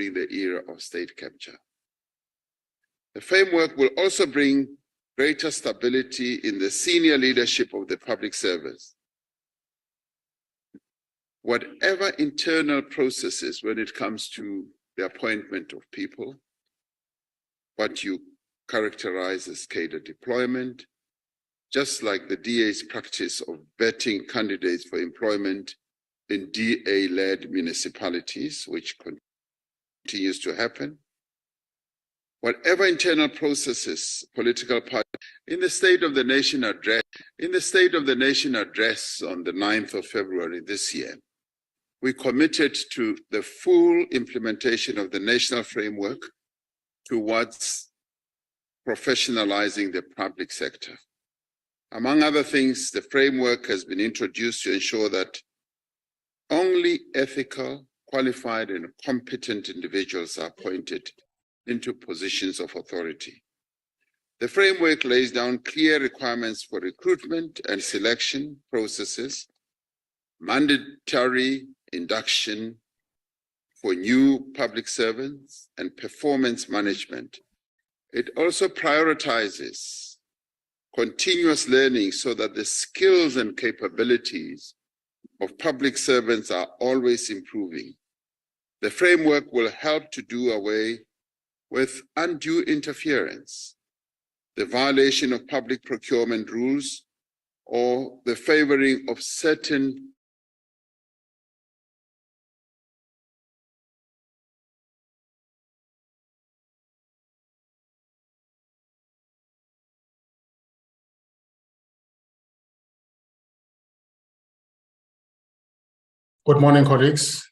during the era of state capture. The framework will also bring greater stability in the senior leadership of the public service. Whatever internal processes when it comes to the appointment of people, what you characterize as cadre deployment, just like the DA's practice of vetting candidates for employment in DA-led municipalities, which continues to happen. Whatever internal processes, political parties, in the State of the Nation address, on the 9th of February this year, we committed to the full implementation of the national framework towards professionalizing the public sector. Among other things, the framework has been introduced to ensure that only ethical, qualified, and competent individuals are appointed into positions of authority. The framework lays down clear requirements for recruitment and selection processes, mandatory induction for new public servants, and performance management. It also prioritizes continuous learning so that the skills and capabilities of public servants are always improving. The framework will help to do away with undue interference, the violation of public procurement rules, or the favoring of certain Good morning, colleagues,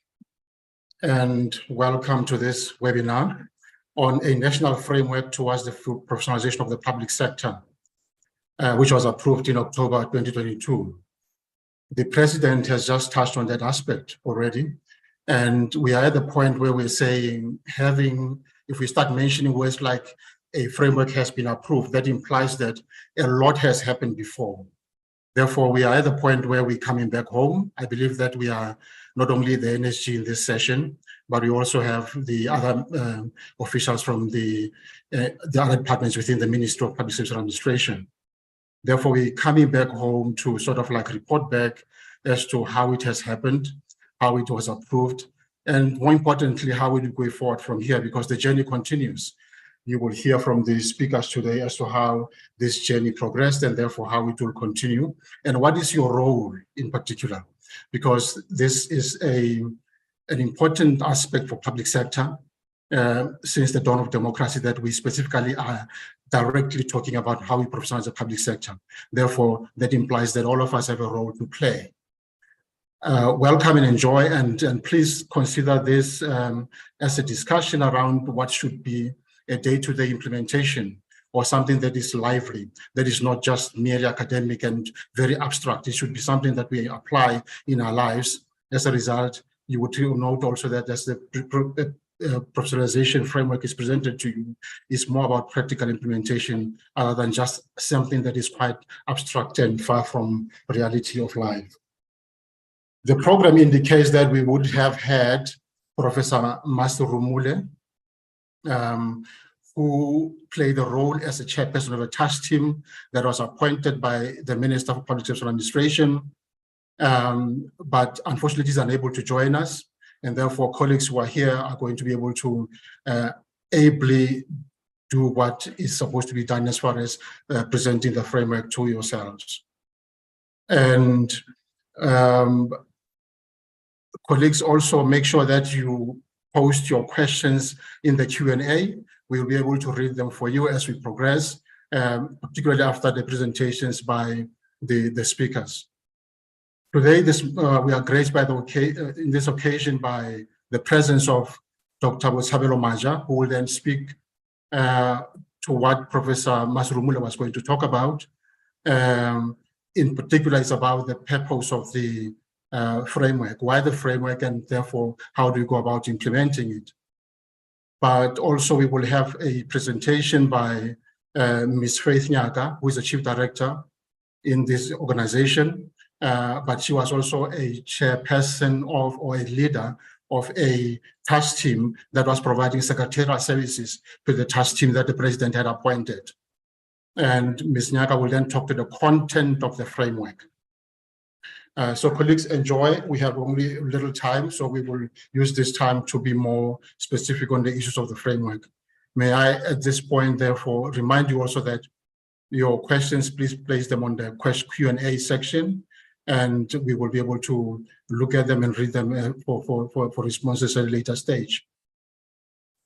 and welcome to this webinar on a national framework towards the professionalization of the public sector, which was approved in October 2022. The President has just touched on that aspect already, and we are at the point where we're saying if we start mentioning words like a framework has been approved, that implies that a lot has happened before. Therefore, we are at the point where we're coming back home. I believe that we are not only the NSG in this session, but we also have the other officials from the other departments within the Ministry of Public Service Administration. Therefore, we're coming back home to sort of like report back as to how it has happened, how it was approved, and more importantly, how we will go forward from here, because the journey continues. You will hear from the speakers today as to how this journey progressed and therefore how it will continue. And what is your role in particular? Because this is an important aspect for public sector since the dawn of democracy, that we specifically are directly talking about how we professionalize the public sector. Therefore, that implies that all of us have a role to play. Welcome and enjoy, and please consider this as a discussion around what should be a day-to-day implementation, or something that is lively, that is not just merely academic and very abstract. It should be something that we apply in our lives. As a result, you would note also that as the professionalization framework is presented to you, it's more about practical implementation other than just something that is quite abstract and far from reality of life. The program indicates that we would have had Professor Masrumule, who played a role as a chairperson of a task team that was appointed by the Minister for Public Service Administration, but unfortunately is unable to join us, and therefore colleagues who are here are going to be able to ably do what is supposed to be done as far as presenting the framework to yourselves. And colleagues, also make sure that you post your questions in the Q&A. We'll be able to read them for you as we progress, particularly after the presentations by the speakers. Today, we are graced by in this occasion by the presence of Dr. Bosabelo Maja, who will then speak to what Professor Masrumule was going to talk about. In particular, it's about the purpose of the framework, why the framework, and therefore how do you go about implementing it. But also we will have a presentation by Ms. Faith Nyaga, who is the Chief Director in this organization, but she was also a chairperson of, or a leader of a task team that was providing secretarial services to the task team that the president had appointed. And Ms. Nyaka will then talk to the content of the framework. So colleagues, enjoy. We have only a little time, so we will use this time to be more specific on the issues of the framework. May I, at this point, therefore, remind you also that your questions, please place them on the Q&A section, and we will be able to look at them and read them for responses at a later stage.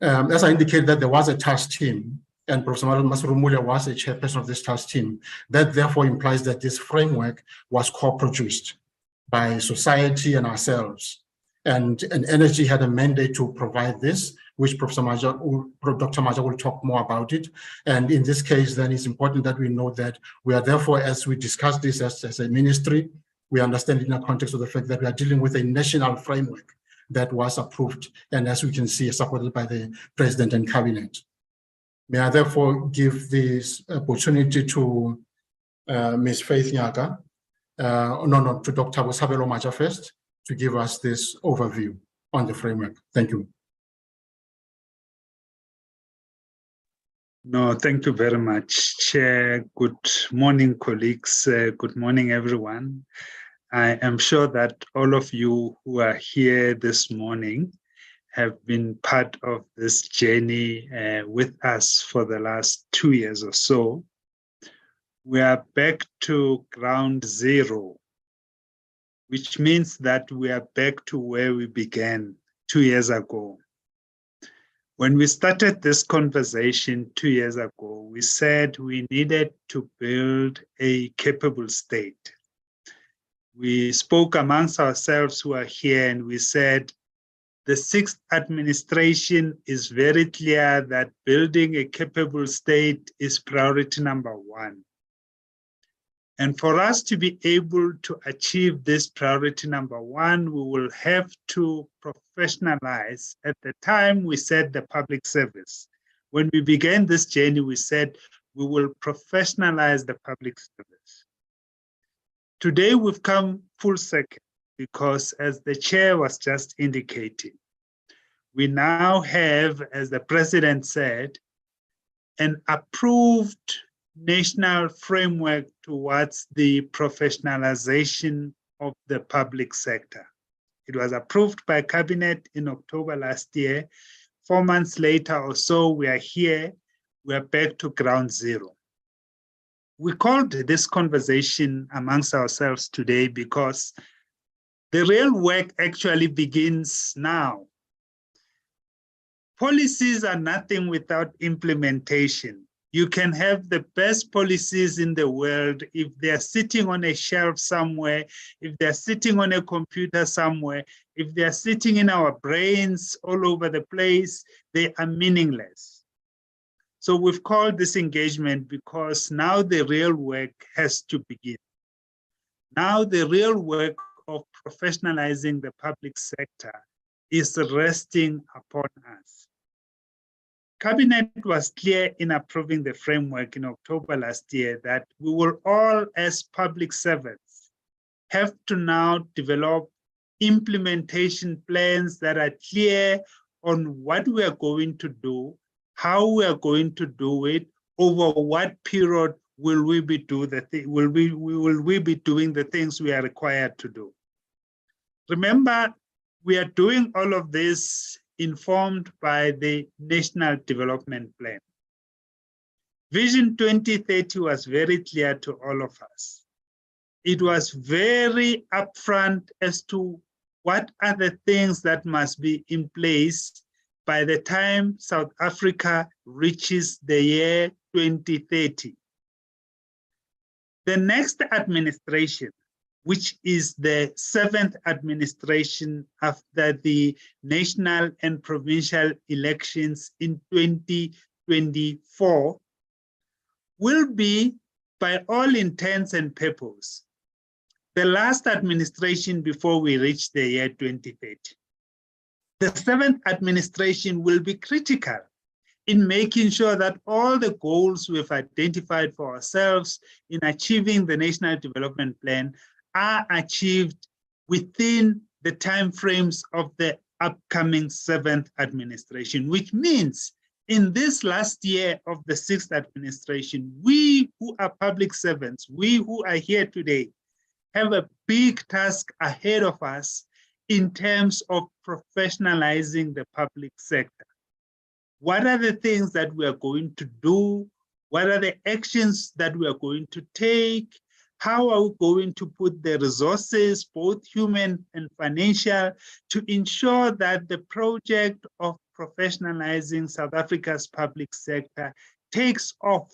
As I indicated, that there was a task team, and Professor Masrumulia was a chairperson of this task team. That therefore implies that this framework was co-produced by society and ourselves. And NSG had a mandate to provide this, which Dr. Maja will talk more about it. And in this case, then it's important that we know that we are therefore, as we discuss this as a ministry, we understand in the context of the fact that we are dealing with a national framework that was approved, and as we can see, supported by the President and Cabinet. May I therefore give this opportunity to Ms. Faith Nyaka, to Dr. Bosabelo Maja first, to give us this overview on the framework. Thank you. No, thank you very much, Chair. Good morning, colleagues. Good morning, everyone. I am sure that all of you who are here this morning have been part of this journey with us for the last 2 years or so. We are back to ground zero, which means that we are back to where we began 2 years ago. When we started this conversation 2 years ago, we said we needed to build a capable state. We spoke amongst ourselves who are here, and we said, the 6th administration is very clear that building a capable state is priority number 1. And for us to be able to achieve this priority number 1, we will have to professionalize. At the time, we said the public service. When we began this journey, we said we will professionalize the public service. Today, we've come full circle because, as the chair was just indicating, we now have, as the president said, an approved national framework towards the professionalization of the public sector. It was approved by Cabinet in October last year. 4 months later or so, we are here. We are back to ground zero. We called this conversation amongst ourselves today because the real work actually begins now. Policies are nothing without implementation. You can have the best policies in the world if they're sitting on a shelf somewhere, if they're sitting on a computer somewhere, if they're sitting in our brains all over the place, they are meaningless. So we've called this engagement because now the real work has to begin. Now the real work of professionalizing the public sector is resting upon us. Cabinet was clear in approving the framework in October last year that we will all, as public servants, have to now develop implementation plans that are clear on what we are going to do, how we are going to do it, over what period will we be doing the things we are required to do. Remember, we are doing all of this informed by the National Development Plan. Vision 2030 was very clear to all of us. It was very upfront as to what are the things that must be in place by the time South Africa reaches the year 2030. The next administration, which is the 7th administration after the national and provincial elections in 2024, will be, by all intents and purposes, the last administration before we reach the year 2030. The 7th administration will be critical in making sure that all the goals we've identified for ourselves in achieving the National Development Plan are achieved within the timeframes of the upcoming 7th administration, which means in this last year of the 6th administration, we who are public servants, we who are here today, have a big task ahead of us in terms of professionalizing the public sector. What are the things that we are going to do? What are the actions that we are going to take? How are we going to put the resources, both human and financial, to ensure that the project of professionalizing South Africa's public sector takes off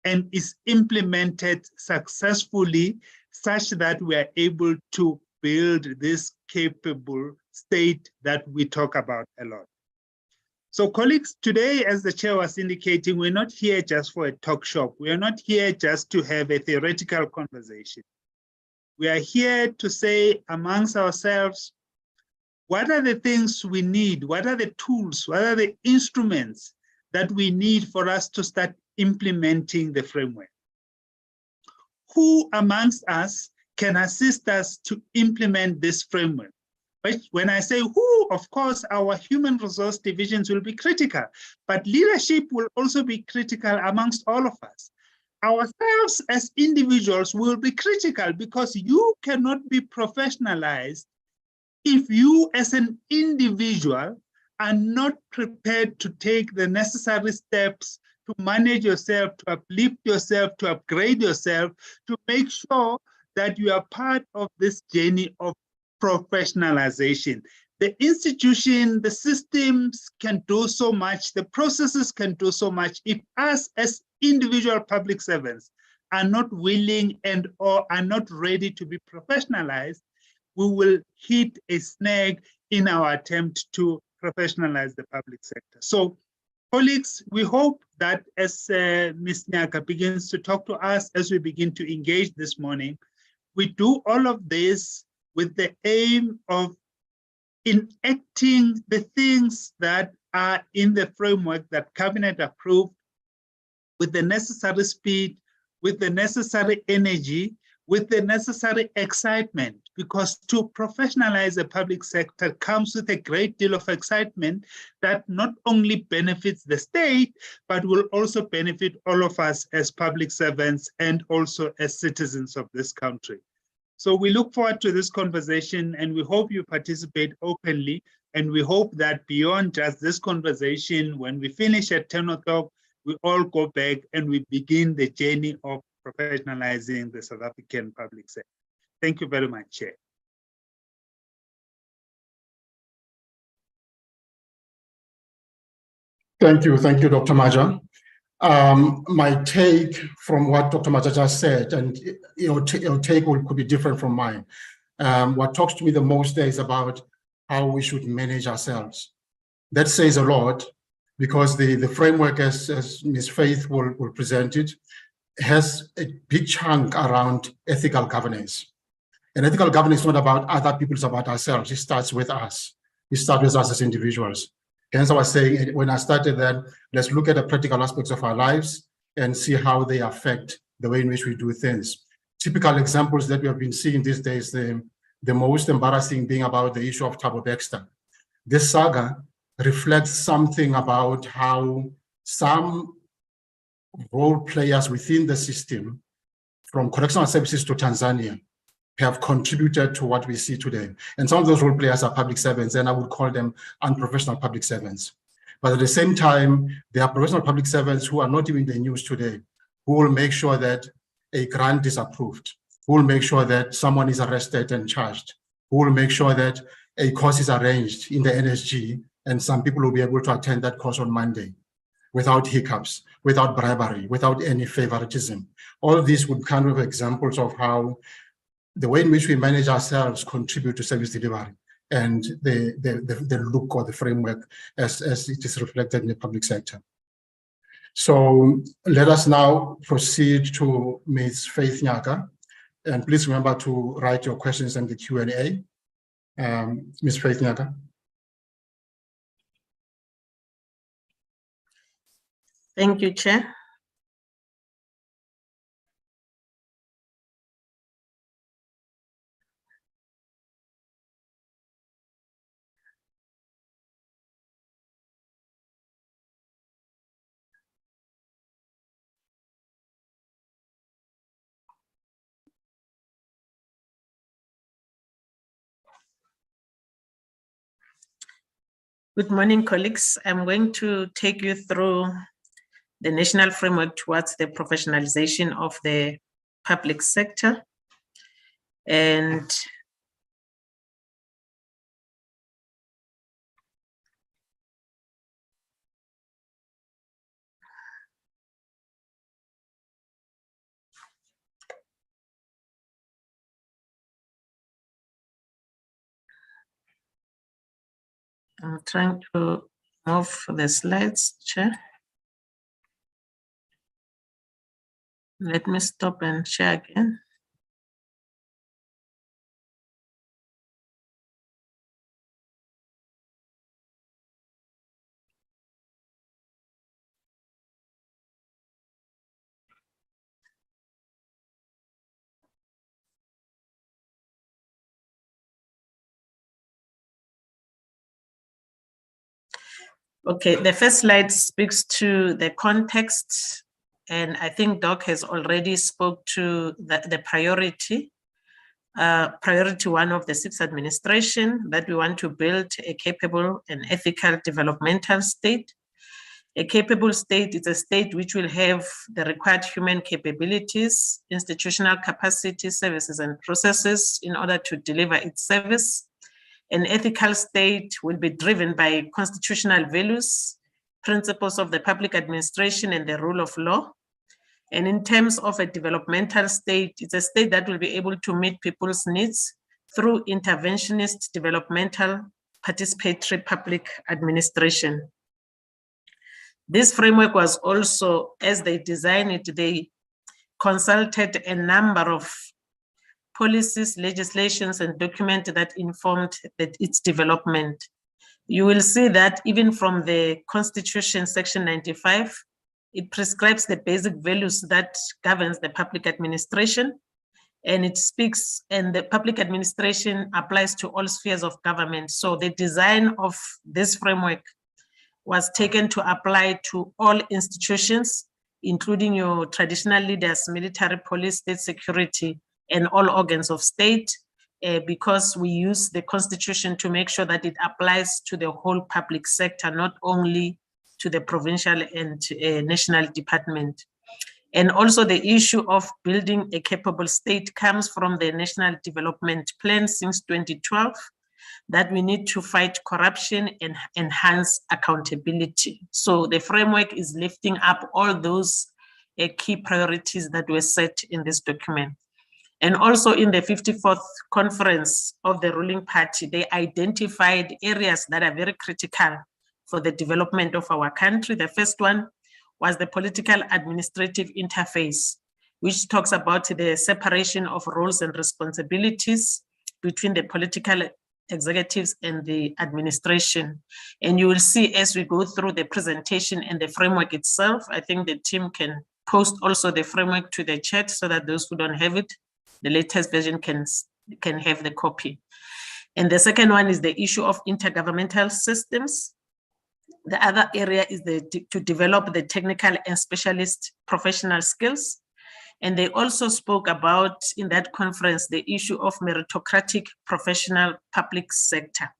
and is implemented successfully, such that we are able to build this capable state that we talk about a lot. So colleagues, today, as the chair was indicating, we're not here just for a talk shop. We are not here just to have a theoretical conversation. We are here to say amongst ourselves, what are the things we need? What are the tools? What are the instruments that we need for us to start implementing the framework? Who amongst us can assist us to implement this framework? But when I say who, of course, our human resource divisions will be critical, but leadership will also be critical amongst all of us. Ourselves as individuals will be critical, because you cannot be professionalized if you as an individual are not prepared to take the necessary steps to manage yourself, to uplift yourself, to upgrade yourself, to make sure that you are part of this journey of professionalization. The institution, the systems can do so much, the processes can do so much. If us as individual public servants are not willing and or are not ready to be professionalized, we will hit a snag in our attempt to professionalize the public sector. So, colleagues, we hope that as Ms. Nyaka begins to talk to us, as we begin to engage this morning, we do all of this with the aim of enacting the things that are in the framework that Cabinet approved, with the necessary speed, with the necessary energy, with the necessary excitement, because to professionalize the public sector comes with a great deal of excitement that not only benefits the state, but will also benefit all of us as public servants and also as citizens of this country. So we look forward to this conversation, and we hope you participate openly, and we hope that beyond just this conversation, when we finish at 10 o'clock, we all go back and we begin the journey of professionalizing the South African public sector. Thank you very much, Chair. Thank you, Dr. Maja. My take from what Dr. Maja just said, and your take could be different from mine. What talks to me the most there is about how we should manage ourselves. That says a lot, because the framework, as Ms. Faith will present it, has a big chunk around ethical governance. And ethical governance is not about other people, it's about ourselves. It starts with us. It starts with us as individuals. Hence, I was saying when I started that, let's look at the practical aspects of our lives and see how they affect the way in which we do things. Typical examples that we have been seeing these days, the most embarrassing being about the issue of Thabo Baxter. This saga reflects something about how some role players within the system, from correctional services to Tanzania, have contributed to what we see today. And some of those role players are public servants, and I would call them unprofessional public servants. But at the same time, there are professional public servants who are not even in the news today, who will make sure that a grant is approved, who will make sure that someone is arrested and charged, who will make sure that a course is arranged in the NSG, and some people will be able to attend that course on Monday without hiccups, without bribery, without any favoritism. All of these would kind of examples of how the way in which we manage ourselves contribute to service delivery and the look or the framework as it is reflected in the public sector. So let us now proceed to Ms. Faith Nyaka. And please remember to write your questions in the Q&A. Ms. Faith Nyaka. Thank you, Chair. Good morning, colleagues. I'm going to take you through the national framework towards the professionalization of the public sector. And I'm trying to move the slides, Chair. Let me stop and share again. Okay, the first slide speaks to the context, and I think Doc has already spoke to the priority. Priority one of the sixth administration, that we want to build a capable and ethical developmental state. A capable state is a state which will have the required human capabilities, institutional capacity, services, and processes in order to deliver its service. An ethical state will be driven by constitutional values, principles of the public administration, and the rule of law. And in terms of a developmental state, it's a state that will be able to meet people's needs through interventionist developmental participatory public administration. This framework was also, as they designed it, they consulted a number of policies, legislations, and documents that informed its development. You will see that even from the Constitution, Section 95, it prescribes the basic values that governs the public administration, and it speaks, and the public administration applies to all spheres of government. So the design of this framework was taken to apply to all institutions, including your traditional leaders, military, police, state security, and all organs of state, because we use the Constitution to make sure that it applies to the whole public sector, not only to the provincial and national department. And also the issue of building a capable state comes from the National Development Plan since 2012, that we need to fight corruption and enhance accountability. So the framework is lifting up all those key priorities that were set in this document. And also in the 54th conference of the ruling party, they identified areas that are very critical for the development of our country. The first one was the political administrative interface, which talks about the separation of roles and responsibilities between the political executives and the administration. And you will see as we go through the presentation and the framework itself, I think the team can post also the framework to the chat so that those who don't have it, the latest version can have the copy. And the second one is the issue of intergovernmental systems. The other area is to develop the technical and specialist professional skills. And they also spoke about, in that conference, the issue of meritocratic professional public sector,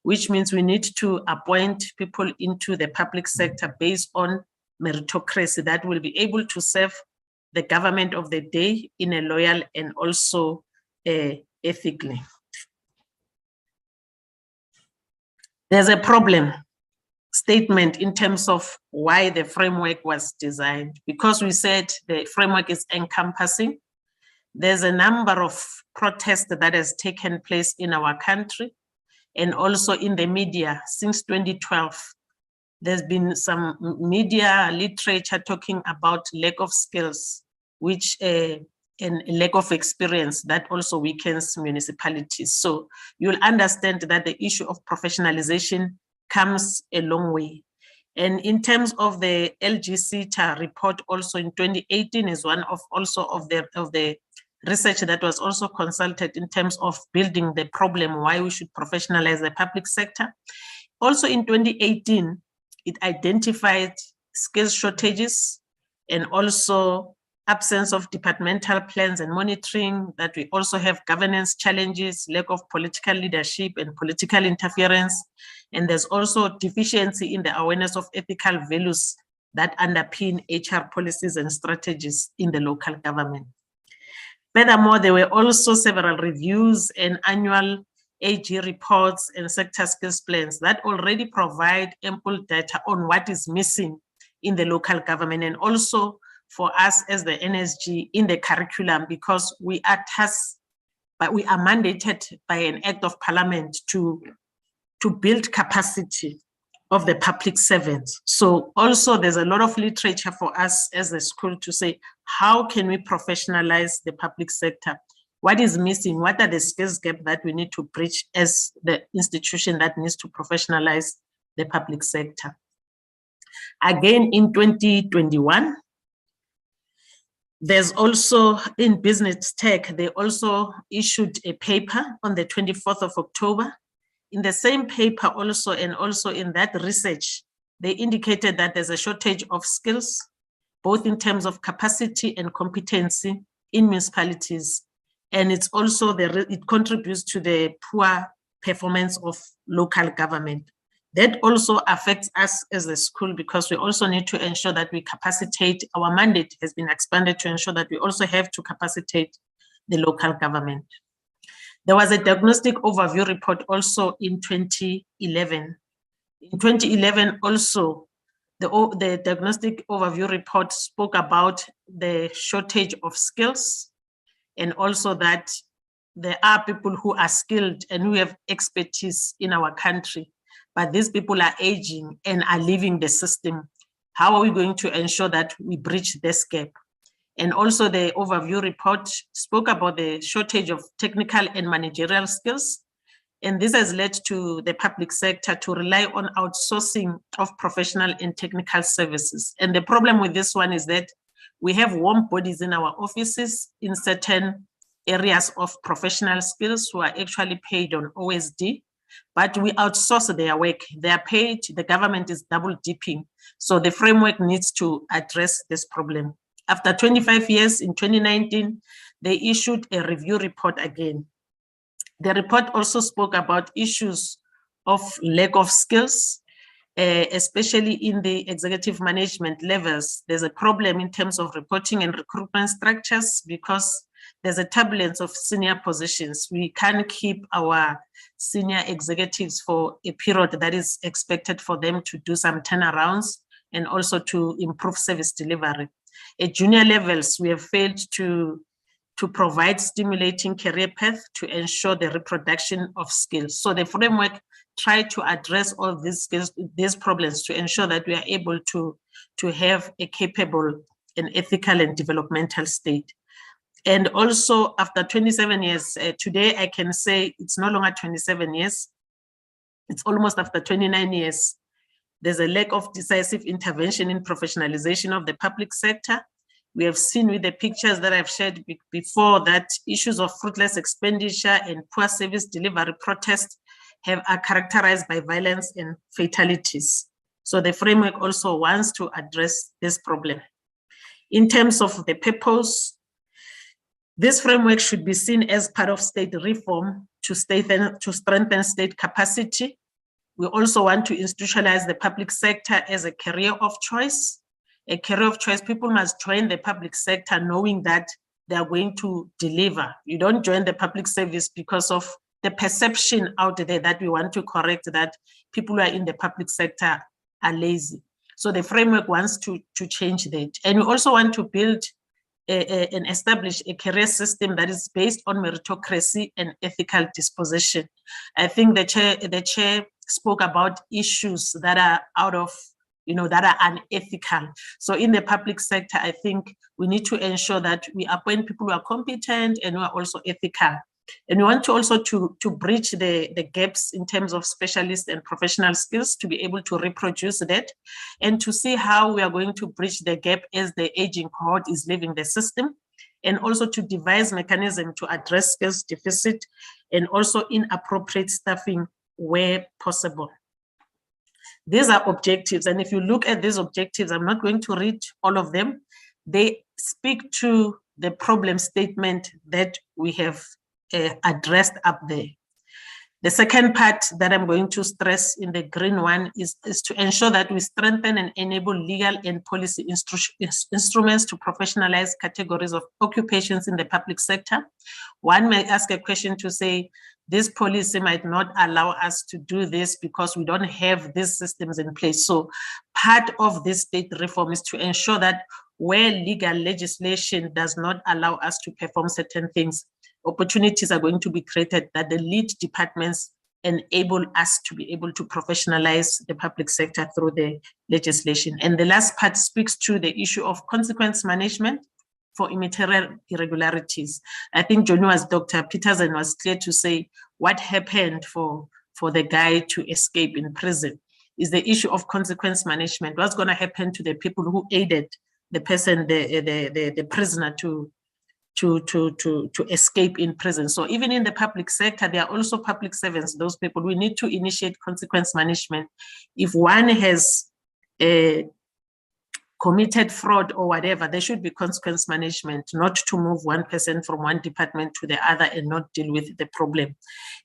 which means we need to appoint people into the public sector based on meritocracy that will be able to serve the government of the day in a loyal and also ethically. There's a problem statement in terms of why the framework was designed, because we said the framework is encompassing. There's a number of protests that has taken place in our country and also in the media since 2012. There's been some media literature talking about lack of skills, which and lack of experience that also weakens municipalities. So you'll understand that the issue of professionalization comes a long way. And in terms of the LGC report, also in 2018 is one of the research that was also consulted in terms of building the problem why we should professionalize the public sector. Also in 2018, it identified skills shortages and also absence of departmental plans and monitoring, that we also have governance challenges, lack of political leadership and political interference. And there's also deficiency in the awareness of ethical values that underpin HR policies and strategies in the local government. Furthermore, there were also several reviews and annual AG reports and sector skills plans that already provide ample data on what is missing in the local government, and also for us as the NSG in the curriculum, because we are tasked, but we are mandated by an act of parliament to build capacity of the public servants. So also there's a lot of literature for us as a school to say, how can we professionalize the public sector? What is missing? What are the skills gaps that we need to bridge as the institution that needs to professionalize the public sector? Again, in 2021, there's also in business tech, they also issued a paper on the 24th of October. In the same paper also, and also in that research, they indicated that there's a shortage of skills, both in terms of capacity and competency in municipalities. And it's also, it contributes to the poor performance of local government. That also affects us as a school, because we also need to ensure that we capacitate, our mandate has been expanded to ensure that we also have to capacitate the local government. There was a diagnostic overview report also in 2011. In 2011 also, the diagnostic overview report spoke about the shortage of skills, and also that there are people who are skilled and who have expertise in our country, but these people are aging and are leaving the system. How are we going to ensure that we bridge this gap? And also the overview report spoke about the shortage of technical and managerial skills. And this has led to the public sector to rely on outsourcing of professional and technical services. And the problem with this one is that we have warm bodies in our offices in certain areas of professional skills who are actually paid on OSD, but we outsource their work. They are paid, the government is double dipping. So the framework needs to address this problem. After 25 years, in 2019, they issued a review report again. The report also spoke about issues of lack of skills, especially in the executive management levels. There's a problem in terms of reporting and recruitment structures, because there's a turbulence of senior positions. We can't keep our senior executives for a period that is expected for them to do some turnarounds and also to improve service delivery. At junior levels, we have failed to provide stimulating career path to ensure the reproduction of skills. So the framework tried to address all these skills, these problems, to ensure that we are able to have a capable and ethical and developmental state. And also after 27 years, today I can say it's no longer 27 years, it's almost after 29 years. There's a lack of decisive intervention in professionalization of the public sector. We have seen with the pictures that I've shared before that issues of fruitless expenditure and poor service delivery protests are characterized by violence and fatalities. So the framework also wants to address this problem. In terms of the purpose, this framework should be seen as part of state reform to strengthen state capacity. We also want to institutionalize the public sector as a career of choice. A career of choice, people must join the public sector knowing that they are going to deliver. You don't join the public service because of the perception out there that we want to correct, that people who are in the public sector are lazy. So the framework wants to change that. And we also want to build and establish a career system that is based on meritocracy and ethical disposition. I think the chair spoke about issues that are out of, that are unethical. So in the public sector, I think we need to ensure that we appoint people who are competent and who are also ethical. And we want to also to bridge the gaps in terms of specialist and professional skills to be able to reproduce that, and to see how we are going to bridge the gap as the aging cohort is leaving the system, and also to devise mechanism to address skills deficit and also inappropriate staffing where possible. These are objectives, and if you look at these objectives, I'm not going to read all of them, they speak to the problem statement that we have addressed up there. The second part that I'm going to stress in the green one is to ensure that we strengthen and enable legal and policy instruments to professionalize categories of occupations in the public sector. One may ask a question to say, this policy might not allow us to do this because we don't have these systems in place. So part of this state reform is to ensure that where legal legislation does not allow us to perform certain things, opportunities are going to be created that the lead departments enable us to be able to professionalize the public sector through the legislation. And the last part speaks to the issue of consequence management for immaterial irregularities. I think Dr. Peterson was clear to say what happened for the guy to escape in prison is the issue of consequence management. What's going to happen to the people who aided the person, the prisoner to escape in prison? So even in the public sector, there are also public servants, those people. We need to initiate consequence management. If one has committed fraud or whatever, there should be consequence management, not to move one person from one department to the other and not deal with the problem.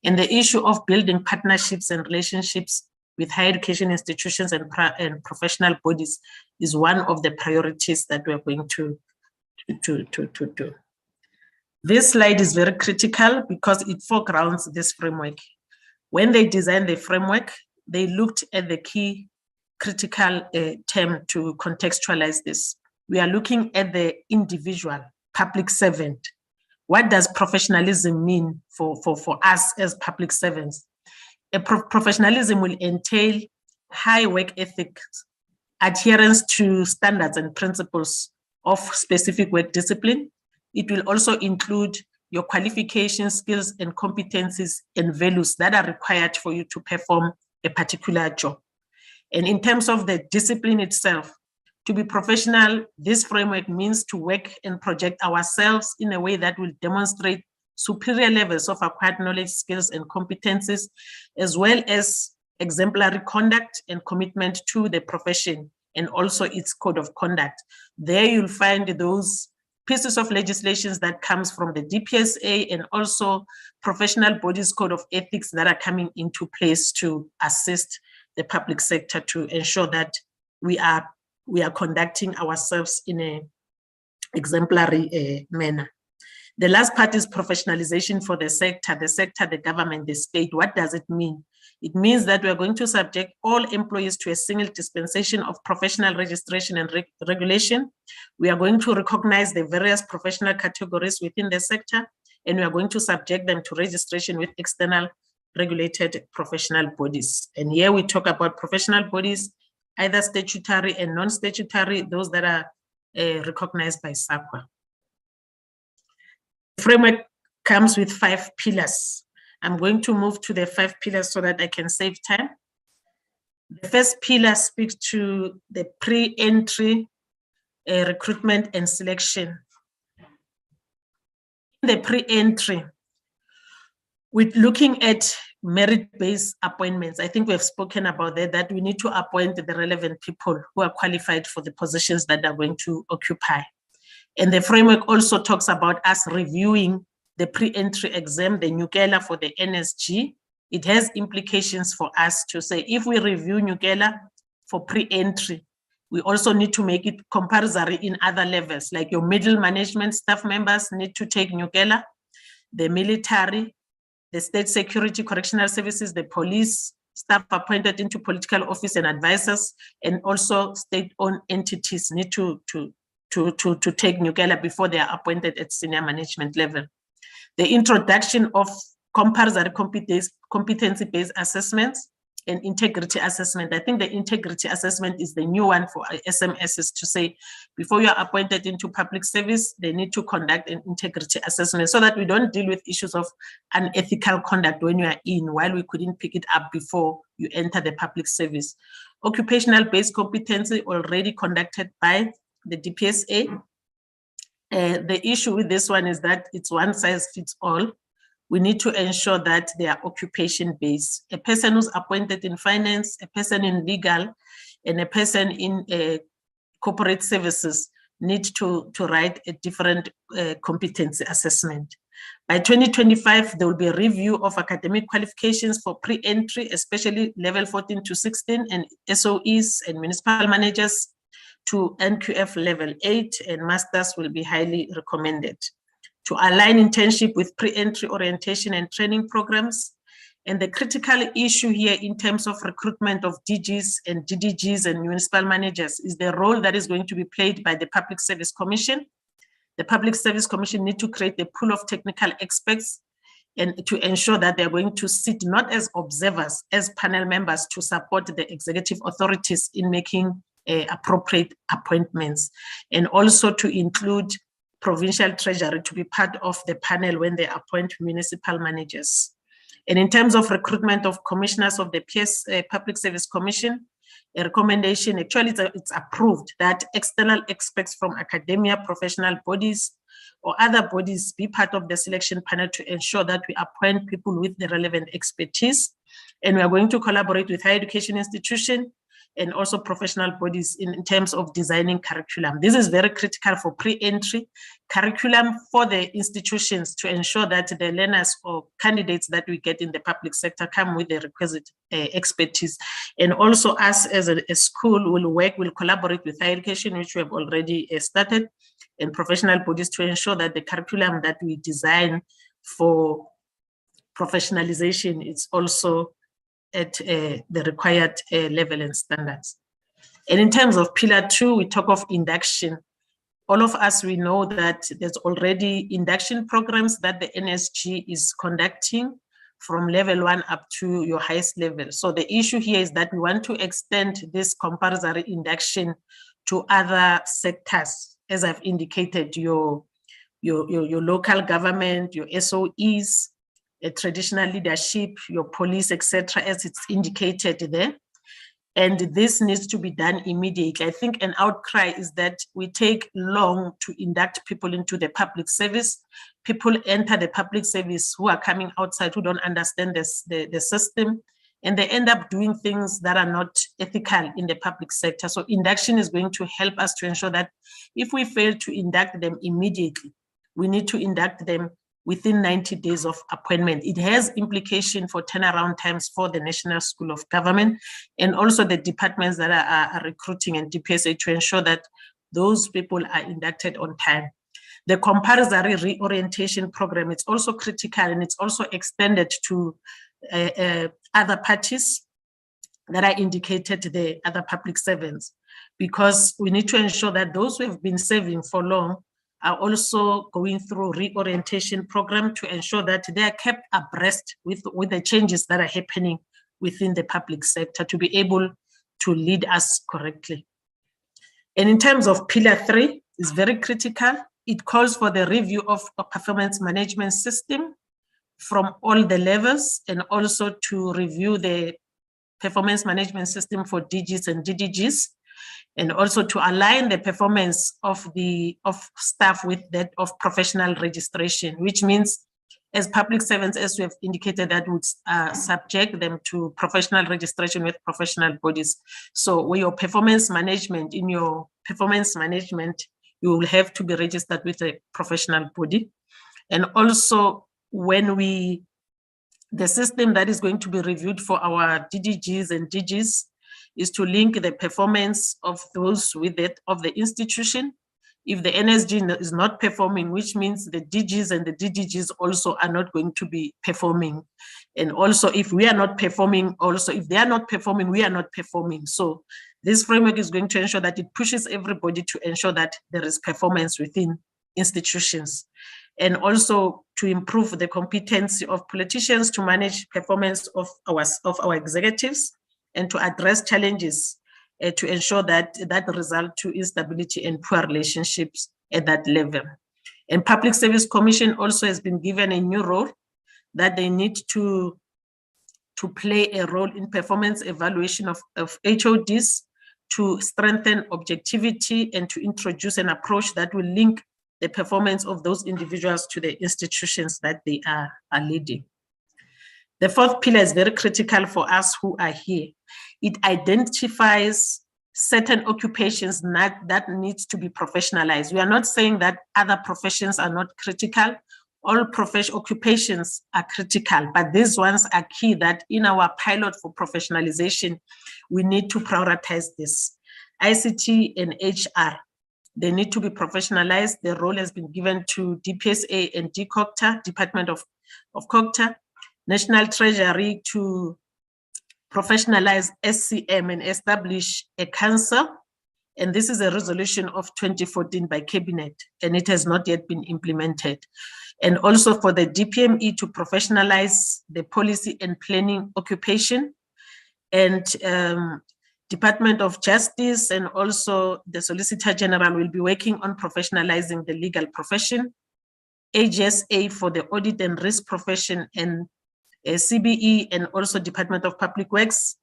And the issue of building partnerships and relationships with higher education institutions and professional bodies is one of the priorities that we're going to do. This slide is very critical because it foregrounds this framework. When they designed the framework, they looked at the key critical term to contextualize this. We are looking at the individual public servant. What does professionalism mean for us as public servants? Professionalism will entail high work ethics, adherence to standards and principles of specific work discipline. It will also include your qualifications, skills, and competencies and values that are required for you to perform a particular job. And in terms of the discipline itself, to be professional, this framework means to work and project ourselves in a way that will demonstrate superior levels of acquired knowledge, skills, and competencies, as well as exemplary conduct and commitment to the profession and also its code of conduct. There you'll find those pieces of legislations that comes from the DPSA and also professional bodies code of ethics that are coming into place to assist the public sector to ensure that we are conducting ourselves in an exemplary manner. The last part is professionalization for the sector, the government, the state. What does it mean? It means that we are going to subject all employees to a single dispensation of professional registration and regulation. We are going to recognize the various professional categories within the sector, and we are going to subject them to registration with external regulated professional bodies. And here we talk about professional bodies, either statutory and non-statutory, those that are recognized by SAQA. The framework comes with 5 pillars. I'm going to move to the 5 pillars so that I can save time. The first pillar speaks to the pre-entry recruitment and selection. In the pre-entry, with looking at merit-based appointments, I think we have spoken about that we need to appoint the relevant people who are qualified for the positions that are going to occupy. And the framework also talks about us reviewing the pre-entry exam, the Nyukela for the NSG. It has implications for us to say, if we review Nyukela for pre-entry, we also need to make it compulsory in other levels, like your middle management staff members need to take Nyukela, the military, the state security correctional services, the police, staff appointed into political office and advisors, and also state-owned entities need to take Nyukela before they are appointed at senior management level. The introduction of compulsory competency-based assessments and integrity assessment. I think the integrity assessment is the new one for SMSs to say, before you are appointed into public service, they need to conduct an integrity assessment so that we don't deal with issues of unethical conduct when you are in, while we couldn't pick it up before you enter the public service. Occupational-based competency already conducted by the DPSA. The issue with this one is that it's one size fits all. We need to ensure that they are occupation-based. A person who's appointed in finance, a person in legal, and a person in corporate services need to write a different competency assessment. By 2025, there will be a review of academic qualifications for pre-entry, especially level 14 to 16, and SOEs and municipal managers to NQF level 8, and masters will be highly recommended. To align internship with pre-entry orientation and training programs. And the critical issue here in terms of recruitment of DGs and DDGs and municipal managers is the role that is going to be played by the Public Service Commission. The Public Service Commission need to create a pool of technical experts and to ensure that they're going to sit not as observers, as panel members to support the executive authorities in making appropriate appointments, and also to include provincial treasury to be part of the panel when they appoint municipal managers. And in terms of recruitment of commissioners of the PS Public Service Commission, a recommendation, actually it's approved that external experts from academia, professional bodies, or other bodies be part of the selection panel to ensure that we appoint people with the relevant expertise. And we are going to collaborate with higher education institutions and also professional bodies in terms of designing curriculum. This is very critical for pre-entry curriculum for the institutions to ensure that the learners or candidates that we get in the public sector come with the requisite expertise. And also us as a school will collaborate with higher education, which we have already started, and professional bodies to ensure that the curriculum that we design for professionalization is also at the required level and standards. And in terms of pillar 2, we talk of induction. All of us, we know that there's already induction programs that the NSG is conducting from level 1 up to your highest level. So the issue here is that we want to extend this compulsory induction to other sectors, as I've indicated, your local government, your SOEs, traditional leadership, your police, etc., as it's indicated there. And this needs to be done immediately. I think an outcry is that we take long to induct people into the public service. People enter the public service who are coming outside, who don't understand the system, and they end up doing things that are not ethical in the public sector. So induction is going to help us to ensure that if we fail to induct them immediately, we need to induct them within 90 days of appointment. It has implication for turnaround times for the National School of Government and also the departments that are recruiting and DPSA to ensure that those people are inducted on time. The compulsory reorientation program, it's also critical, and it's also extended to other parties that are indicated, the other public servants, because we need to ensure that those who have been serving for long are also going through reorientation program to ensure that they are kept abreast with the changes that are happening within the public sector to be able to lead us correctly. And in terms of pillar 3, it's very critical. It calls for the review of a performance management system from all the levels, and also to review the performance management system for DGs and DDGs, and also to align the performance of staff with that of professional registration, which means as public servants, as we have indicated, that would subject them to professional registration with professional bodies. So where your performance management, in your performance management, you will have to be registered with a professional body. And also when the system that is going to be reviewed for our DDGs and DGs is to link the performance of those with it of the institution. If the NSG is not performing, which means the DGs and the DDGs also are not going to be performing. And also if we are not performing, also if they are not performing, we are not performing. So this framework is going to ensure that it pushes everybody to ensure that there is performance within institutions. And also to improve the competency of politicians to manage performance of our executives, and to address challenges to ensure that result to instability and poor relationships at that level. And Public Service Commission also has been given a new role that they need to play a role in performance evaluation of HODs, to strengthen objectivity and to introduce an approach that will link the performance of those individuals to the institutions that they are leading. The 4th pillar is very critical for us who are here. It identifies certain occupations that needs to be professionalized. We are not saying that other professions are not critical. All occupations are critical, but these ones are key that in our pilot for professionalization, we need to prioritize this. ICT and HR, they need to be professionalized. The role has been given to DPSA and DCOCTA, Department of COCTA, National Treasury to professionalize SCM and establish a council. And this is a resolution of 2014 by Cabinet, and it has not yet been implemented. And also for the DPME to professionalize the policy and planning occupation, and Department of Justice and also the Solicitor General will be working on professionalizing the legal profession, AGSA for the audit and risk profession, and CBE and also Department of Public Works,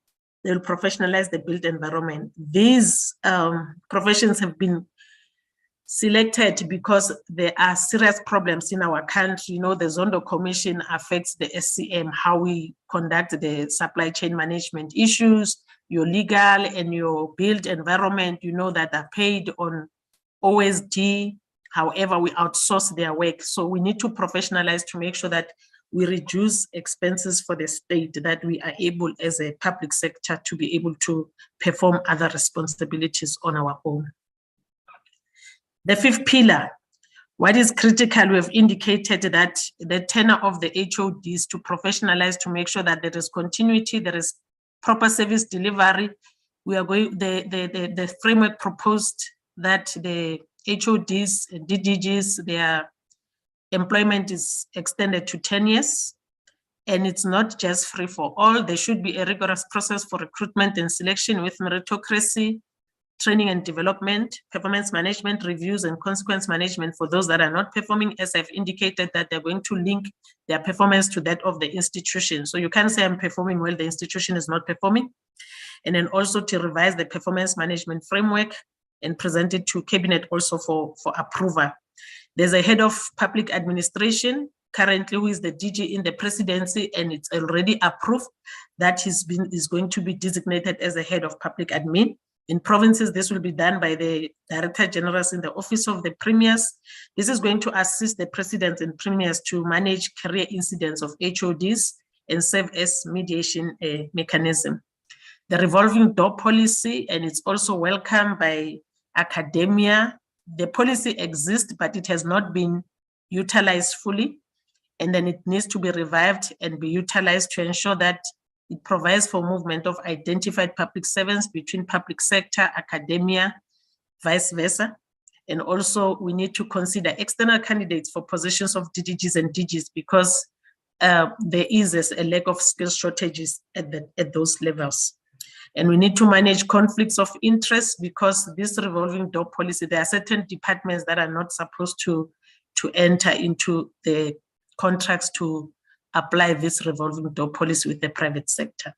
they will professionalize the built environment. These professions have been selected because there are serious problems in our country. You know, the Zondo Commission affects the SCM, how we conduct the supply chain management issues, your legal and your built environment, you know, that are paid on OSD. However, we outsource their work. So we need to professionalize to make sure that we reduce expenses for the state, that we are able as a public sector to be able to perform other responsibilities on our own. The fifth pillar, what is critical, we have indicated that the tenure of the HODs to professionalize to make sure that there is continuity, there is proper service delivery. We are going, the framework proposed that the HODs, DDGs, their employment is extended to 10 years. And it's not just free for all. There should be a rigorous process for recruitment and selection with meritocracy, training and development, performance management, reviews, and consequence management for those that are not performing, as I've indicated that they're going to link their performance to that of the institution. So you can't say I'm performing well, the institution is not performing. And then also to revise the performance management framework and present it to Cabinet also for approval. There's a head of public administration currently who is the DG in the presidency, and it's already approved that is going to be designated as a head of public admin. In provinces, this will be done by the Director Generals in the Office of the Premiers. This is going to assist the presidents and premiers to manage career incidents of HODs and serve as mediation mechanism. The revolving door policy, and it's also welcomed by academia. The policy exists, but it has not been utilized fully. And then it needs to be revived and be utilized to ensure that it provides for movement of identified public servants between public sector, academia, vice versa. And also we need to consider external candidates for positions of DDGs and DGs because there is a lack of skill shortages at those levels. And we need to manage conflicts of interest because this revolving door policy, there are certain departments that are not supposed to enter into the contracts to apply this revolving door policy with the private sector.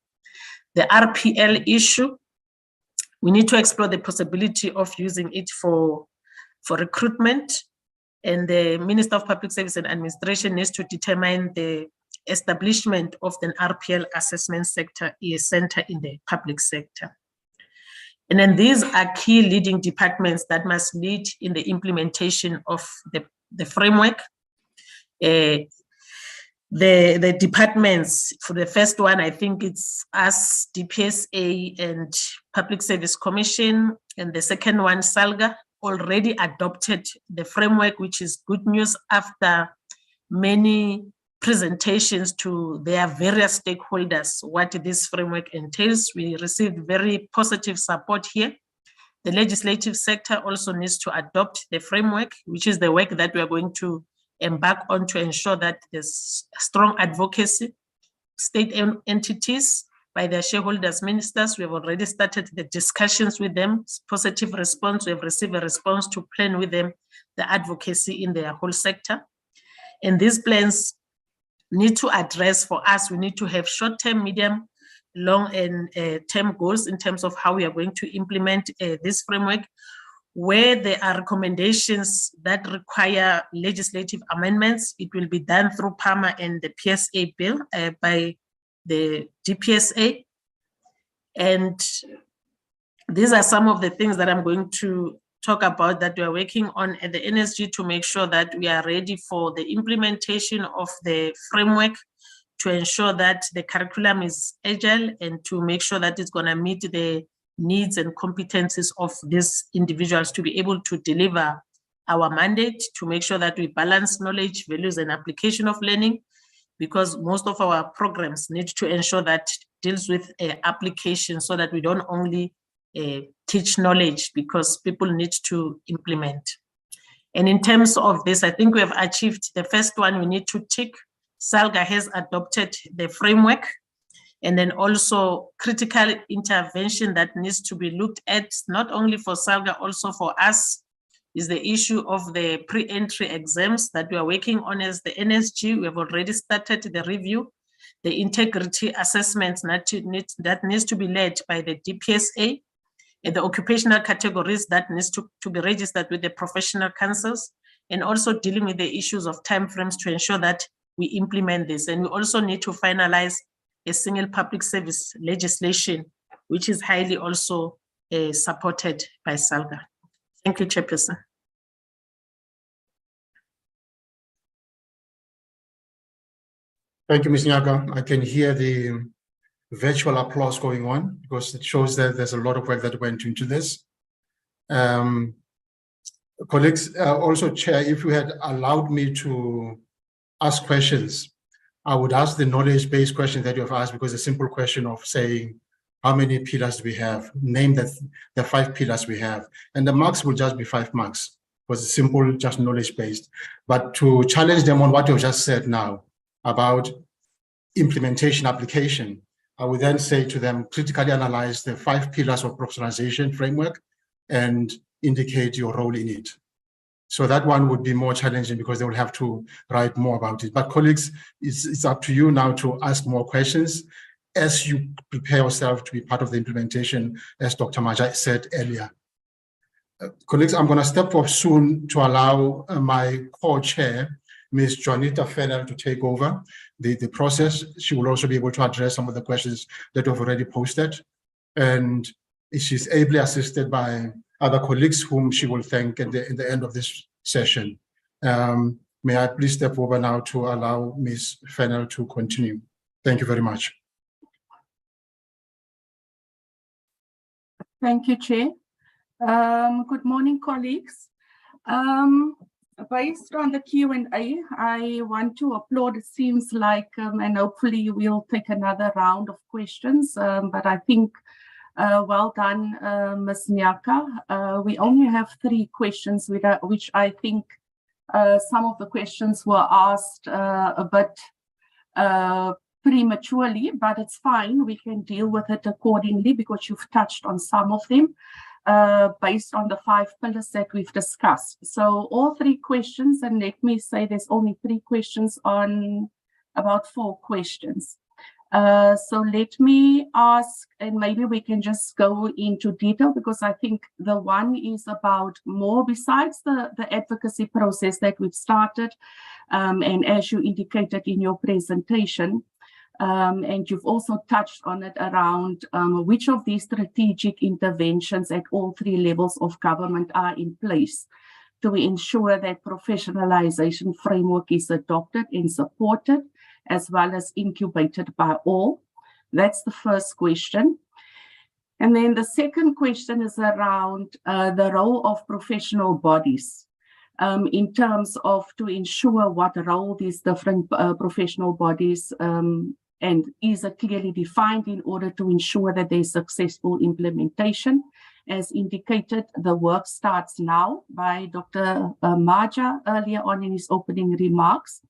The RPL issue, we need to explore the possibility of using it for recruitment, and the Minister of Public Service and Administration needs to determine the establishment of an RPL assessment center in the public sector. And then these are key leading departments that must lead in the implementation of the framework. The departments, for the first one, I think it's us, DPSA and Public Service Commission, and the second one, SALGA, already adopted the framework, which is good news after many presentations to their various stakeholders, what this framework entails. We received very positive support here. The legislative sector also needs to adopt the framework, which is the work that we are going to embark on to ensure that there's strong advocacy. State entities by their shareholders, ministers, we have already started the discussions with them. Positive response, we have received a response to plan with them the advocacy in their whole sector. And these plans need to address, for us, we need to have short-term, medium, long and term goals in terms of how we are going to implement this framework. Where there are recommendations that require legislative amendments, it will be done through PAMA and the PSA bill by the DPSA. And these are some of the things that I'm going to talk about that we are working on at the NSG to make sure that we are ready for the implementation of the framework, to ensure that the curriculum is agile and to make sure that it's going to meet the needs and competencies of these individuals to be able to deliver our mandate, to make sure that we balance knowledge, values, and application of learning, because most of our programs need to ensure that deals with application, so that we don't only teach knowledge, because people need to implement. And in terms of this, I think we have achieved the first one. We need to tick. SALGA has adopted the framework, and then also critical intervention that needs to be looked at, not only for SALGA, also for us, is the issue of the pre-entry exams that we are working on as the NSG. We have already started the review, the integrity assessments that needs to be led by the DPSA, and the occupational categories that needs to be registered with the professional councils, and also dealing with the issues of timeframes to ensure that we implement this. And we also need to finalize a single public service legislation, which is highly also supported by SALGA. Thank you, Chairperson. Thank you, Ms. Nyaga. I can hear the virtual applause going on, because it shows that there's a lot of work that went into this. Colleagues, also Chair, if you had allowed me to ask questions, I would ask the knowledge-based question that you have asked, because a simple question of saying, how many pillars do we have? Name the 5 pillars we have. And the marks will just be 5 marks, because it's simple, just knowledge-based. But to challenge them on what you've just said now about implementation application, I would then say to them, critically analyze the 5 pillars of professionalization framework and indicate your role in it. So that one would be more challenging, because they will have to write more about it. But colleagues, it's up to you now to ask more questions as you prepare yourself to be part of the implementation, as Dr. Maja said earlier. Colleagues, I'm going to step off soon to allow my co-chair, Ms. Juanita Fennell, to take over the process. She will also be able to address some of the questions that you've already posted. And she's ably assisted by other colleagues whom she will thank at the end of this session. May I please step over now to allow Ms. Fennell to continue. Thank you very much. Thank you, Chair. Good morning, colleagues. Based on the Q&A, I want to applaud. It seems like, and hopefully we'll take another round of questions, but I think well done, Ms. Nyaka. We only have 3 questions, which I think some of the questions were asked a bit prematurely, but it's fine. We can deal with it accordingly, because you've touched on some of them based on the 5 pillars that we've discussed. So all 3 questions, and let me say there's only 3 questions on about 4 questions. So let me ask, and maybe we can just go into detail, because I think the one is about more besides the advocacy process that we've started, and as you indicated in your presentation, and you've also touched on it around which of these strategic interventions at all 3 levels of government are in place to ensure that professionalization framework is adopted and supported, as well as incubated by all. That's the first question. And then the second question is around the role of professional bodies in terms of to ensure what role these different professional bodies and is clearly defined in order to ensure that there's successful implementation. As indicated, the work starts now by Dr. Maja earlier on in his opening remarks.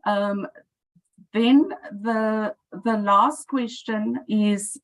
Then the last question is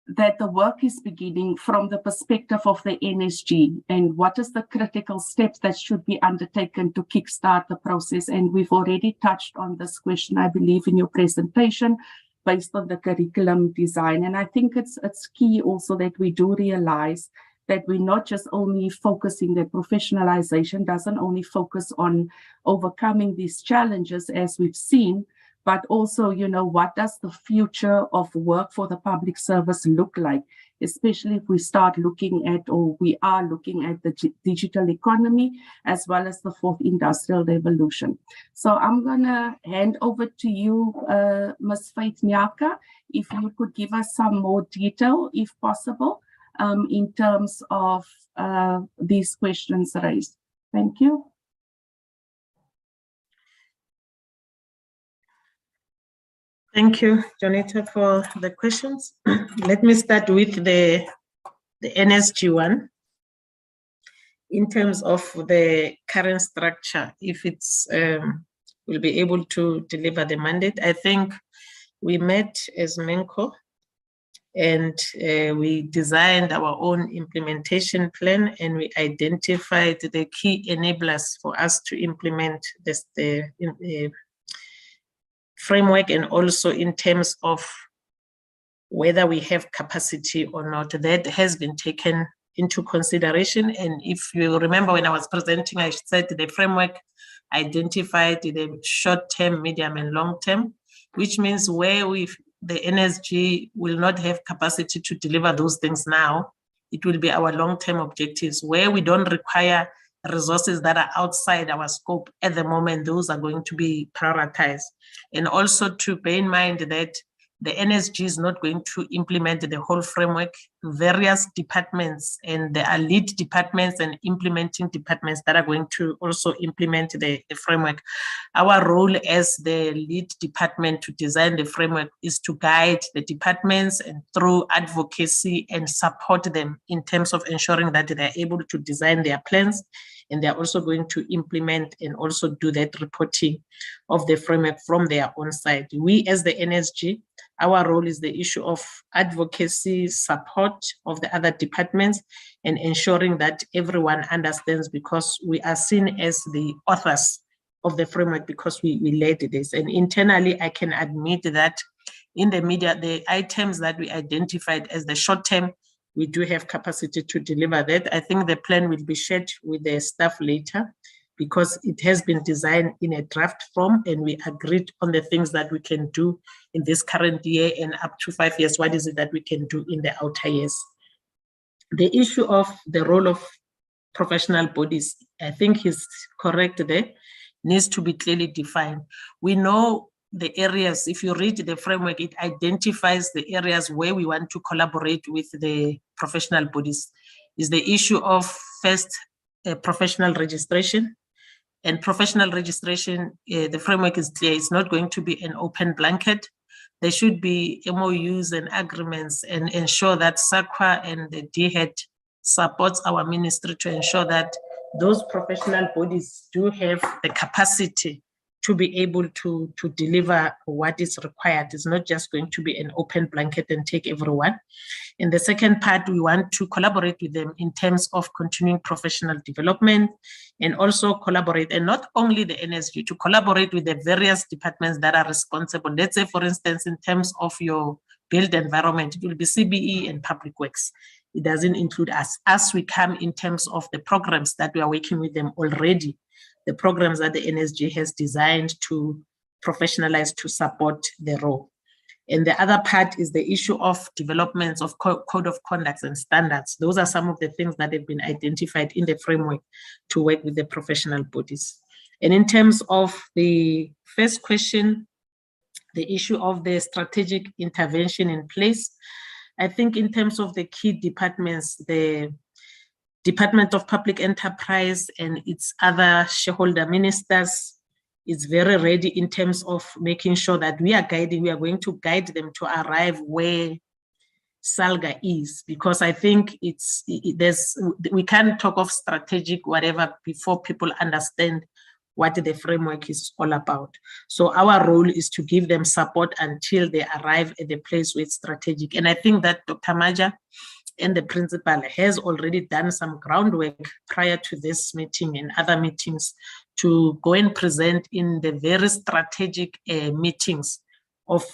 that the work is beginning from the perspective of the NSG, and what is the critical steps that should be undertaken to kickstart the process. And we've already touched on this question, I believe, in your presentation based on the curriculum design. And I think it's key also that we do realize that we're not just only focusing, that professionalization doesn't only focus on overcoming these challenges as we've seen, but also, what does the future of work for the public service look like, especially if we start looking at, or we are looking at the digital economy, as well as the fourth industrial revolution. So I'm going to hand over to you, Ms. Faith Nyaka, if you could give us some more detail, if possible, in terms of these questions raised. Thank you. Thank you, Jonita, for the questions. Let me start with the NSG one. In terms of the current structure, if it's will be able to deliver the mandate, I think we met as MENCO and we designed our own implementation plan, and we identified the key enablers for us to implement this, the framework, and also in terms of whether we have capacity or not. That has been taken into consideration. And if you remember, when I was presenting, I said the framework identified the short-term, medium, and long-term, which means where the NSG will not have capacity to deliver those things now, it will be our long-term objectives. Where we don't require resources that are outside our scope at the moment, those are going to be prioritized. And also to bear in mind that the NSG is not going to implement the whole framework. Various departments, and there are lead departments and implementing departments that are going to also implement the framework. Our role as the lead department to design the framework is to guide the departments and through advocacy and support them in terms of ensuring that they're able to design their plans, and they're also going to implement and also do that reporting of the framework from their own side. We as the NSG, our role is the issue of advocacy, support of the other departments, and ensuring that everyone understands, because we are seen as the authors of the framework because we led this. And internally, I can admit that in the media, the items that we identified as the short term, we do have capacity to deliver that. I think the plan will be shared with the staff later, because it has been designed in a draft form, and we agreed on the things that we can do in this current year and up to 5 years. What is it that we can do in the outer years? The issue of the role of professional bodies, I think he's correct there, needs to be clearly defined. We know the areas, if you read the framework, it identifies the areas where we want to collaborate with the professional bodies. Is the issue of first professional registration. And professional registration, the framework is clear, it's not going to be an open blanket. There should be MOUs and agreements, and ensure that SAQA and the DHET supports our ministry to ensure that those professional bodies do have the capacity to be able to deliver what is required. It's not just going to be an open blanket and take everyone. And the second part, we want to collaborate with them in terms of continuing professional development, and also collaborate, and not only the NSG, to collaborate with the various departments that are responsible. Let's say, for instance, in terms of your built environment, it will be CBE and Public Works. It doesn't include us. As we come in terms of the programs that we are working with them already, the programs that the NSG has designed to professionalize to support the role. And the other part is the issue of developments of code of conduct and standards. Those are some of the things that have been identified in the framework to work with the professional bodies. And in terms of the first question, the issue of the strategic intervention in place, I think in terms of the key departments, the Department of Public Enterprise and its other shareholder ministers is very ready in terms of making sure that we are going to guide them to arrive where SALGA is, because I think we can't talk of strategic whatever before people understand what the framework is all about. So our role is to give them support until they arrive at the place where it's strategic. And I think that Dr. Maja and the principal has already done some groundwork prior to this meeting and other meetings to go and present in the very strategic meetings of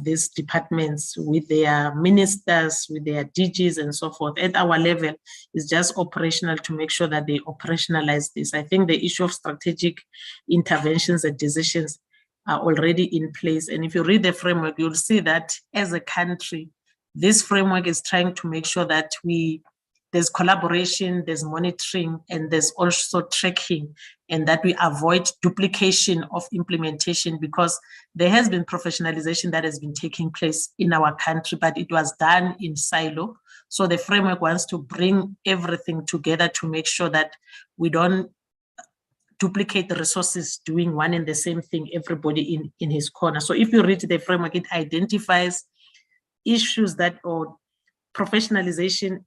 these departments with their ministers, with their DGs and so forth. At our level, it's just operational to make sure that they operationalize this. I think the issue of strategic interventions and decisions are already in place. And if you read the framework, you'll see that as a country, this framework is trying to make sure that there's collaboration, there's monitoring, and there's also tracking, and that we avoid duplication of implementation, because there has been professionalization that has been taking place in our country, but it was done in silo. So the framework wants to bring everything together to make sure that we don't duplicate the resources doing one and the same thing, everybody in his corner. So if you read the framework, it identifies issues that, or professionalization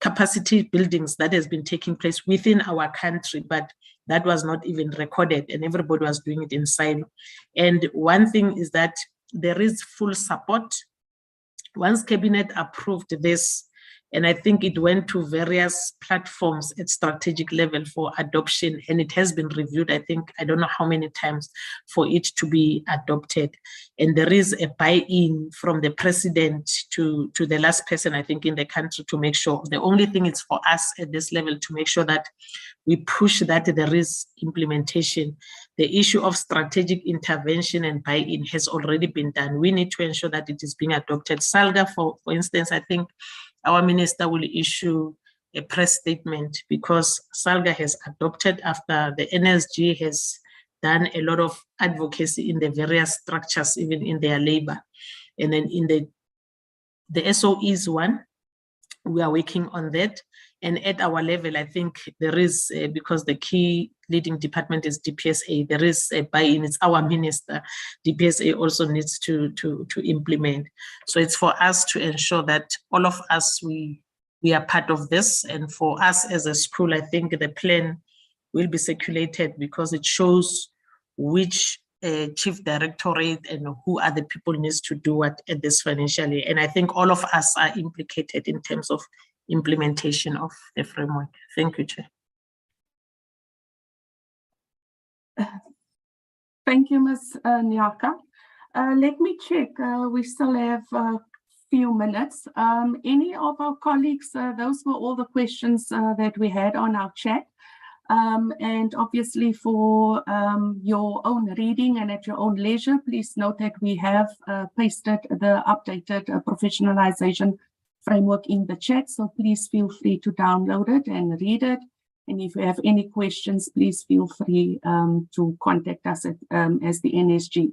capacity buildings that has been taking place within our country, but that was not even recorded, and everybody was doing it in silo. And one thing is that there is full support. Once Cabinet approved this, and I think it went to various platforms at strategic level for adoption, and it has been reviewed, I think, I don't know how many times for it to be adopted. And there is a buy-in from the president to the last person, I think, in the country to make sure. The only thing is for us at this level to make sure that we push that there is implementation. The issue of strategic intervention and buy-in has already been done. We need to ensure that it is being adopted. SALGA, for instance, I think our minister will issue a press statement, because SALGA has adopted after the NSG has done a lot of advocacy in the various structures, even in their labor. And then in the SOEs one, we are working on that. And at our level, I think there is, because the key leading department is DPSA, there is a buy-in. It's our minister. DPSA also needs to implement. So it's for us to ensure that all of us, we are part of this. And for us as a school, I think the plan will be circulated, because it shows which chief directorate and who are the people needs to do what at this financial year. And I think all of us are implicated in terms of implementation of the framework. Thank you, Chair. Thank you, Ms. Nyaka. Let me check. We still have a few minutes. Any of our colleagues, those were all the questions that we had on our chat. And obviously for your own reading and at your own leisure, please note that we have pasted the updated professionalization framework in the chat. So please feel free to download it and read it. And if you have any questions, please feel free to contact us as the NSG.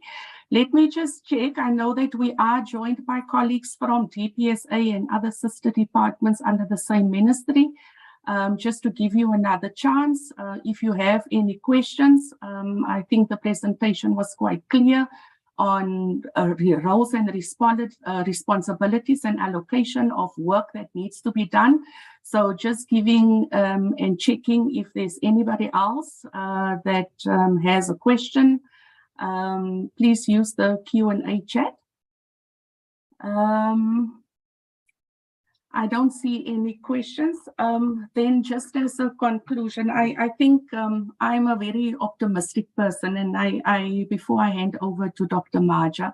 Let me just check. I know that we are joined by colleagues from DPSA and other sister departments under the same ministry. Just to give you another chance, if you have any questions, I think the presentation was quite clear on roles and responsibilities and allocation of work that needs to be done. So just giving and checking if there's anybody else that has a question, please use the Q&A chat. I don't see any questions. Then just as a conclusion, I think I'm a very optimistic person, and I before I hand over to Dr. Maja,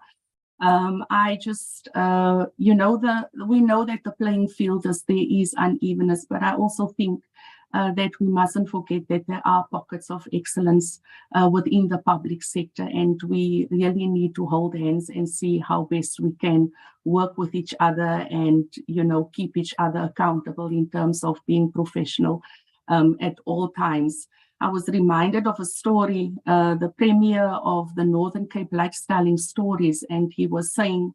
I just, we know that the playing field there is unevenness, but I also think that we mustn't forget that there are pockets of excellence within the public sector, and we really need to hold hands and see how best we can work with each other and, keep each other accountable in terms of being professional at all times. I was reminded of a story, the premier of the Northern Cape likes telling stories, and he was saying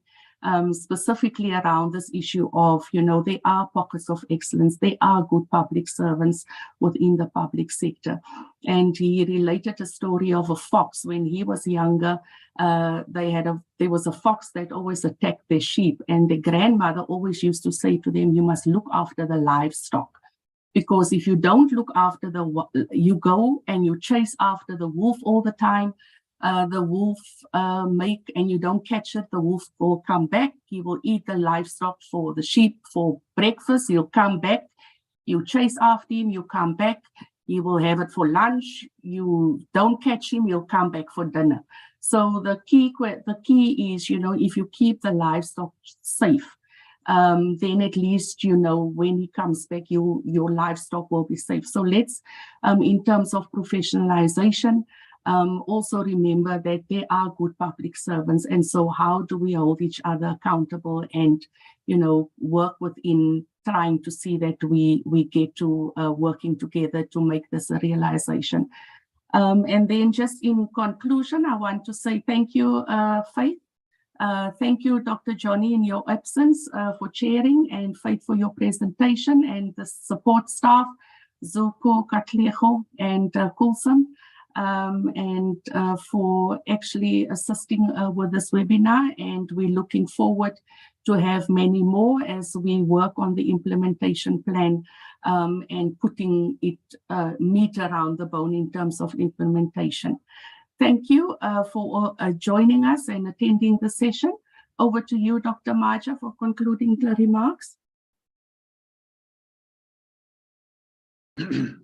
specifically around this issue of, there are pockets of excellence, there are good public servants within the public sector. And he related a story of a fox. When he was younger, there was a fox that always attacked their sheep, and the grandmother always used to say to them, you must look after the livestock. Because if you don't look after you go and you chase after the wolf all the time, the wolf and you don't catch it, the wolf will come back. He will eat the livestock for the sheep for breakfast. He'll come back. You chase after him, you come back. He will have it for lunch. You don't catch him, he'll come back for dinner. So the key is, if you keep the livestock safe, then at least, when he comes back, your livestock will be safe. So let's, in terms of professionalization, Also remember that they are good public servants. And so how do we hold each other accountable and, work within trying to see that we get to working together to make this a realization. And then just in conclusion, I want to say thank you, Faith. Thank you, Dr. Johnny, in your absence for chairing, and Faith for your presentation, and the support staff, Zuko, Katlejo, and Kulsum, and for actually assisting with this webinar. And we're looking forward to have many more as we work on the implementation plan and putting it meat around the bone in terms of implementation. Thank you for joining us and attending the session. Over to you, Dr. Maja, for concluding the remarks.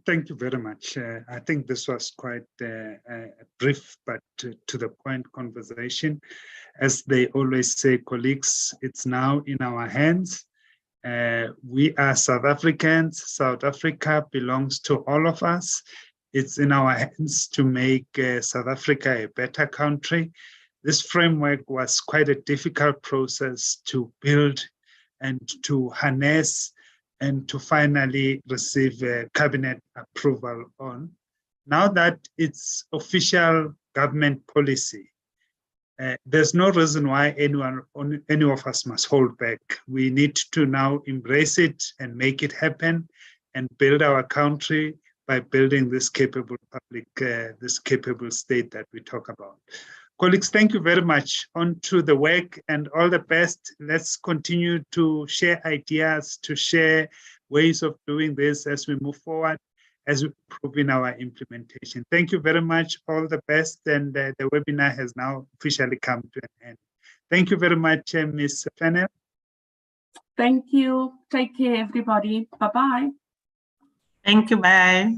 Thank you very much. I think this was quite a brief but to the point conversation. As they always say, colleagues, it's now in our hands. We are South Africans. South Africa belongs to all of us. It's in our hands to make South Africa a better country. This framework was quite a difficult process to build and to harness and to finally receive cabinet approval on. Now that it's official government policy, there's no reason why any of us must hold back. We need to now embrace it and make it happen and build our country by building this capable public, this capable state that we talk about. Colleagues, thank you very much. On to the work and all the best. Let's continue to share ideas, to share ways of doing this as we move forward, as we improve in our implementation. Thank you very much. All the best. And the webinar has now officially come to an end. Thank you very much, Ms. Fennell. Thank you. Take care, everybody. Bye-bye. Thank you. Bye.